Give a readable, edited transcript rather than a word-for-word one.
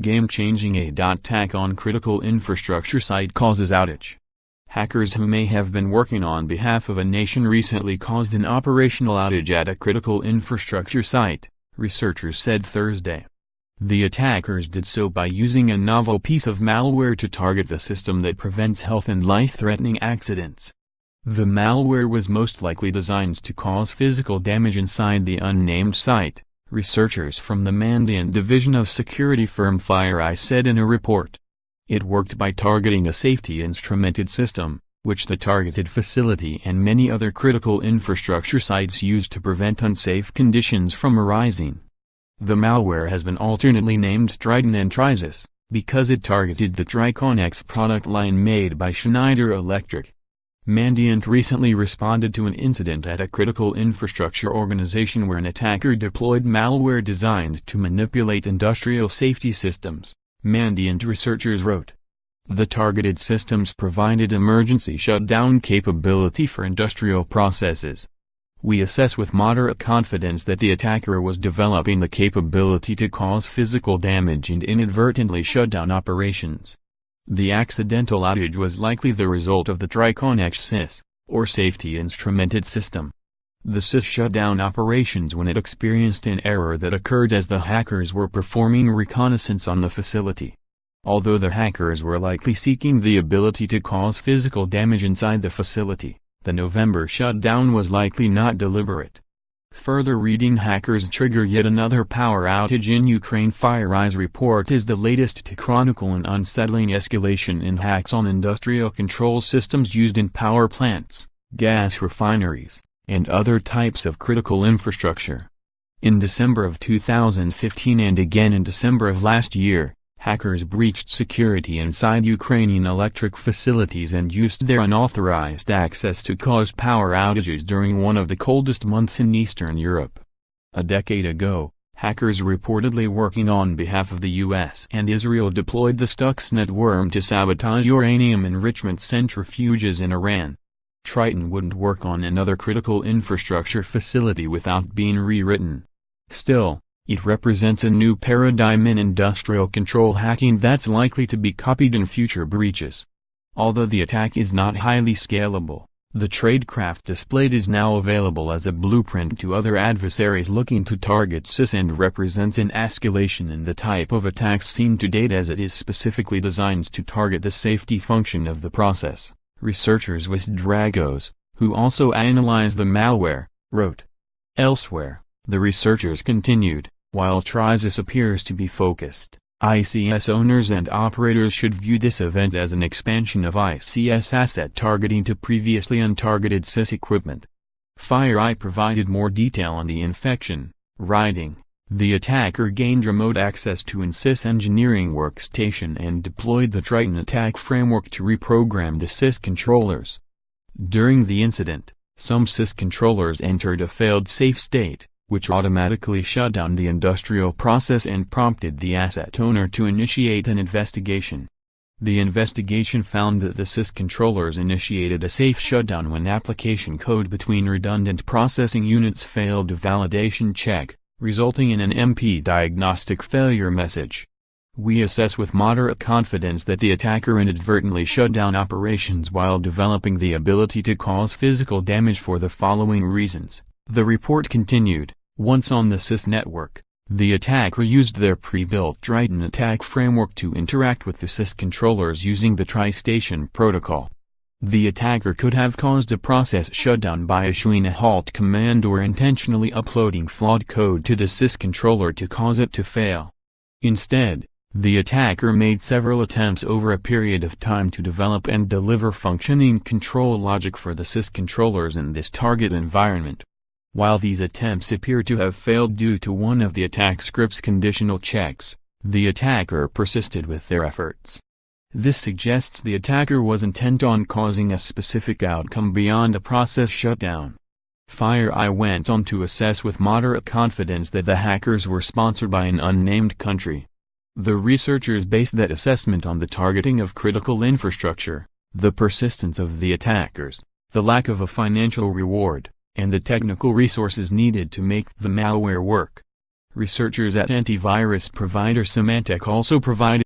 Game-changing a.ttack on critical infrastructure site causes outage. Hackers who may have been working on behalf of a nation recently caused an operational outage at a critical infrastructure site, researchers said Thursday. The attackers did so by using a novel piece of malware to target the system that prevents health and life-threatening accidents. The malware was most likely designed to cause physical damage inside the unnamed site, researchers from the Mandiant division of security firm FireEye said in a report. It worked by targeting a safety-instrumented system, which the targeted facility and many other critical infrastructure sites used to prevent unsafe conditions from arising. The malware has been alternately named Triton and Trisis, because it targeted the Triconex product line made by Schneider Electric. Mandiant recently responded to an incident at a critical infrastructure organization where an attacker deployed malware designed to manipulate industrial safety systems, Mandiant researchers wrote. The targeted systems provided emergency shutdown capability for industrial processes. We assess with moderate confidence that the attacker was developing the capability to cause physical damage and inadvertently shut down operations. The accidental outage was likely the result of the Triconex SIS, or Safety Instrumented System. The SIS shut down operations when it experienced an error that occurred as the hackers were performing reconnaissance on the facility. Although the hackers were likely seeking the ability to cause physical damage inside the facility, the November shutdown was likely not deliberate. Further reading: hackers trigger yet another power outage in Ukraine. FireEye's report is the latest to chronicle an unsettling escalation in hacks on industrial control systems used in power plants, gas refineries, and other types of critical infrastructure. In December of 2015 and again in December of last year, hackers breached security inside Ukrainian electric facilities and used their unauthorized access to cause power outages during one of the coldest months in Eastern Europe. A decade ago, hackers reportedly working on behalf of the US and Israel deployed the Stuxnet worm to sabotage uranium enrichment centrifuges in Iran. Triton wouldn't work on another critical infrastructure facility without being rewritten. Still, it represents a new paradigm in industrial control hacking that's likely to be copied in future breaches. Although the attack is not highly scalable, the tradecraft displayed is now available as a blueprint to other adversaries looking to target SIS and represents an escalation in the type of attacks seen to date, as it is specifically designed to target the safety function of the process, researchers with Dragos, who also analyzed the malware, wrote. Elsewhere, the researchers continued. While Trisis appears to be focused, ICS owners and operators should view this event as an expansion of ICS asset targeting to previously untargeted SIS equipment. FireEye provided more detail on the infection, writing, "The attacker gained remote access to an SIS engineering workstation and deployed the Triton attack framework to reprogram the SIS controllers. During the incident, some SIS controllers entered a failed safe state, which automatically shut down the industrial process and prompted the asset owner to initiate an investigation. The investigation found that the SIS controllers initiated a safe shutdown when application code between redundant processing units failed a validation check, resulting in an MP diagnostic failure message. We assess with moderate confidence that the attacker inadvertently shut down operations while developing the ability to cause physical damage for the following reasons." The report continued. Once on the SIS network, the attacker used their pre-built Triton attack framework to interact with the SIS controllers using the tri-station protocol. The attacker could have caused a process shutdown by issuing a halt command or intentionally uploading flawed code to the SIS controller to cause it to fail. Instead, the attacker made several attempts over a period of time to develop and deliver functioning control logic for the SIS controllers in this target environment. While these attempts appear to have failed due to one of the attack script's conditional checks, the attacker persisted with their efforts. This suggests the attacker was intent on causing a specific outcome beyond a process shutdown. FireEye went on to assess with moderate confidence that the hackers were sponsored by an unnamed country. The researchers based that assessment on the targeting of critical infrastructure, the persistence of the attackers, the lack of a financial reward, and the technical resources needed to make the malware work. Researchers at antivirus provider Symantec also provided